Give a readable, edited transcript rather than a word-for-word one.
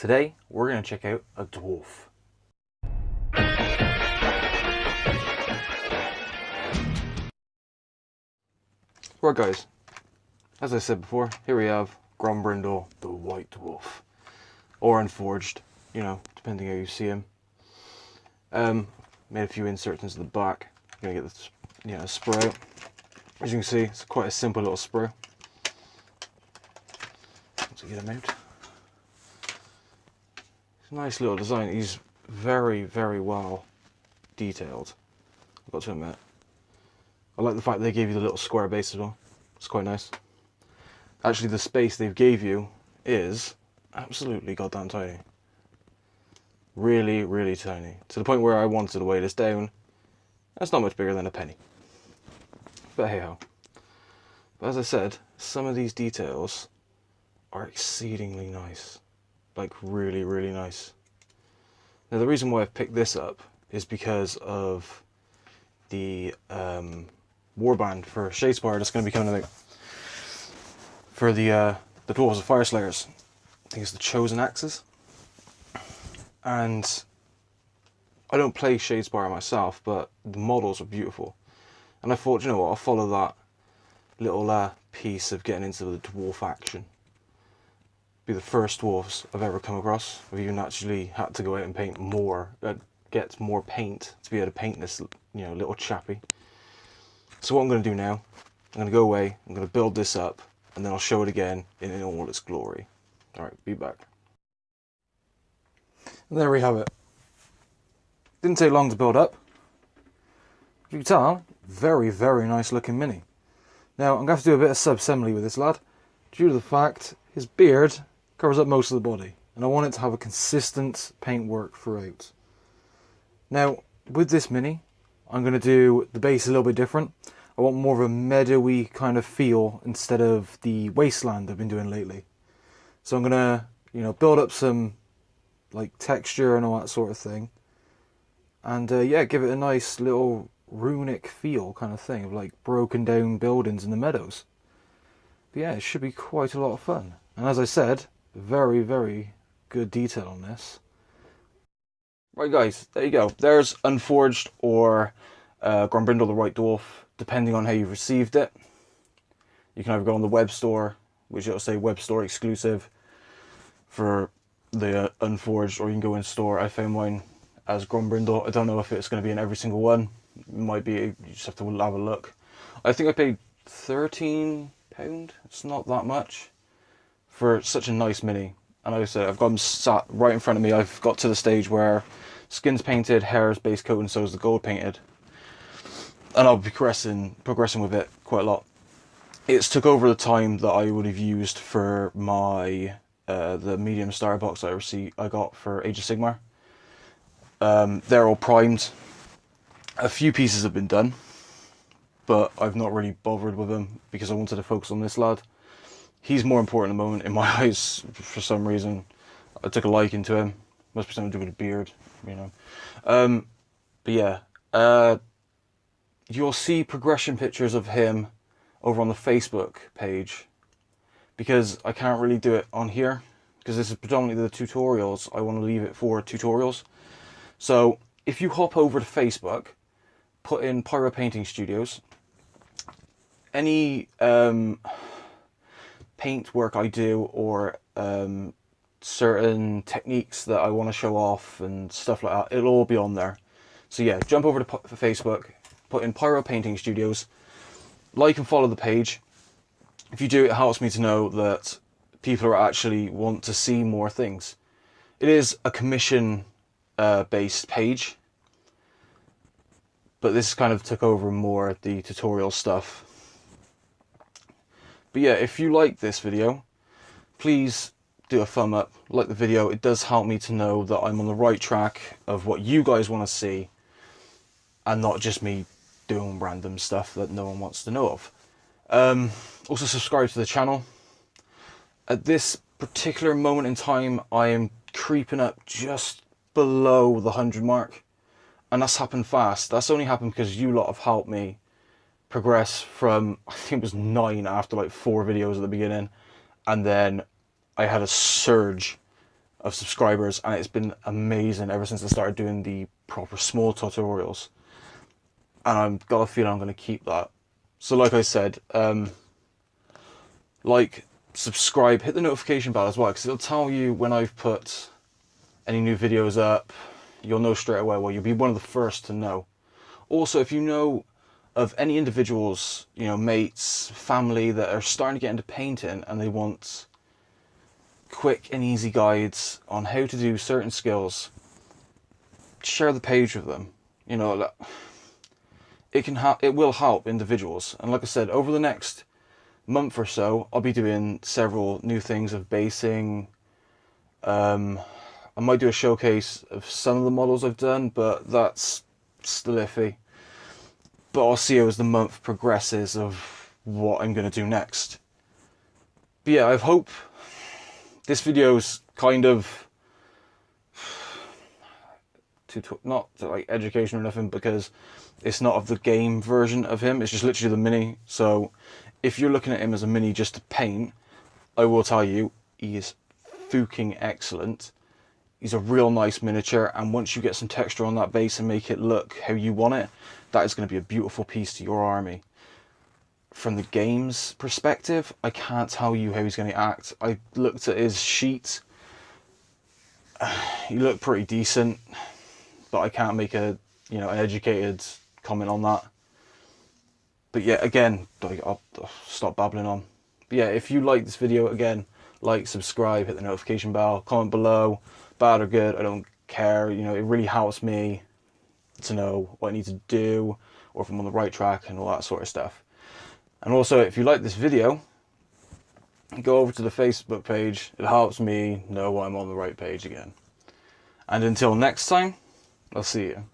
Today, we're going to check out a dwarf. Right guys, as I said before, here we have Grombrindle, the white dwarf. Or Unforged, you know, depending how you see him. Made a few inserts into the back. I'm going to get this, spray out. As you can see, it's quite a simple little spray. Once I get him out. It's a nice little design. He's very, very well detailed, I've got to admit. I like the fact they gave you the little square base as well. It's quite nice. Actually, the space they've gave you is absolutely goddamn tiny. Really, really tiny. To the point where I wanted to weigh this down. That's not much bigger than a penny. But hey ho. But as I said, some of these details are exceedingly nice. Like really, really nice. Now the reason why I've picked this up is because of the warband for Shadespire that's going to be coming out for the Dwarves of Fyreslayers. I think it's the Chosen Axes. And I don't play Shadespire myself, but the models are beautiful. And I thought, you know what, I'll follow that little piece of getting into the dwarf action. Be the first dwarves I've ever come across. I've even actually had to go out and paint more, get more paint to be able to paint this, little chappy. So what I'm going to do now, I'm going to go away, I'm going to build this up, and then I'll show it again in all its glory. Alright, be back. And there we have it. Didn't take long to build up. As you can tell, very, very nice looking mini. Now, I'm going to have to do a bit of sub-assembly with this lad, due to the fact his beard covers up most of the body, and I want it to have a consistent paintwork throughout. Now, with this mini, I'm going to do the base a little bit different. I want more of a meadowy kind of feel instead of the wasteland I've been doing lately. So I'm going to, build up some like texture and all that sort of thing. And yeah, give it a nice little runic feel kind of thing of like broken down buildings in the meadows. But yeah, it should be quite a lot of fun. And as I said, very, very good detail on this. Right guys, there you go. There's Unforged or Grombrindle the White Dwarf, depending on how you've received it. You can either go on the web store, which it'll say web store exclusive for the Unforged, or you can go in store. I found mine as Grombrindle. I don't know if it's going to be in every single one. It might be, you just have to have a look. I think I paid £13. It's not that much for such a nice mini. And like I said, I've got them sat right in front of me. I've got to the stage where skin's painted, hair's base coat, and so is the gold painted. And I'll be progressing with it quite a lot. It's took over the time that I would have used for my the medium star box I got for Age of Sigmar. They're all primed. A few pieces have been done, but I've not really bothered with them because I wanted to focus on this lad. He's more important at the moment in my eyes for some reason. I took a liking to him. Must be something to do with a beard, But yeah, you'll see progression pictures of him over on the Facebook page, because I can't really do it on here because this is predominantly the tutorials. I want to leave it for tutorials. So if you hop over to Facebook, put in Pyro Painting Studios, any paint work I do, or certain techniques that I want to show off and stuff like that, it'll all be on there. So yeah, jump over to Facebook, put in Pyro Painting Studios, like and follow the page. If you do, it helps me to know that people are actually want to see more things. It is a commission based page, but this kind of took over more the tutorial stuff. But yeah, if you like this video, please do a thumb up, like the video. It does help me to know that I'm on the right track of what you guys want to see, and not just me doing random stuff that no one wants to know of. Also subscribe to the channel. At this particular moment in time, I am creeping up just below the 100 mark, and that's happened fast. That's only happened because you lot have helped me progress from, I think it was 9 after like 4 videos at the beginning, and then I had a surge of subscribers, and it's been amazing ever since I started doing the proper small tutorials. And I've got a feeling I'm going to keep that. So like I said, like, subscribe, hit the notification bell as well, because it'll tell you when I've put any new videos up. You'll know straight away. Well, you'll be one of the first to know. Also, if you know of any individuals, you know, mates, family that are starting to get into painting and they want quick and easy guides on how to do certain skills, share the page with them. You know, it will help individuals. And like I said, over the next month or so, I'll be doing several new things of basing. I might do a showcase of some of the models I've done, but that's still iffy. But I'll see as the month progresses of what I'm going to do next. But yeah, I hope this video's kind of not like education or nothing, because it's not of the game version of him. It's just literally the mini. So if you're looking at him as a mini just to paint, I will tell you, he is fucking excellent. He's a real nice miniature, and once you get some texture on that base and make it look how you want it, that is going to be a beautiful piece to your army. From the game's perspective, I can't tell you how he's going to act. I looked at his sheet. He looked pretty decent, but I can't make an educated comment on that. But yeah, again, I'll stop babbling on. But yeah, if you like this video, again, like, subscribe, hit the notification bell, comment below, bad or good, I don't care. You know, it really helps me to know what I need to do, or if I'm on the right track and all that sort of stuff. And also, if you like this video, go over to the Facebook page. It helps me know I'm on the right page again. And until next time, I'll see you.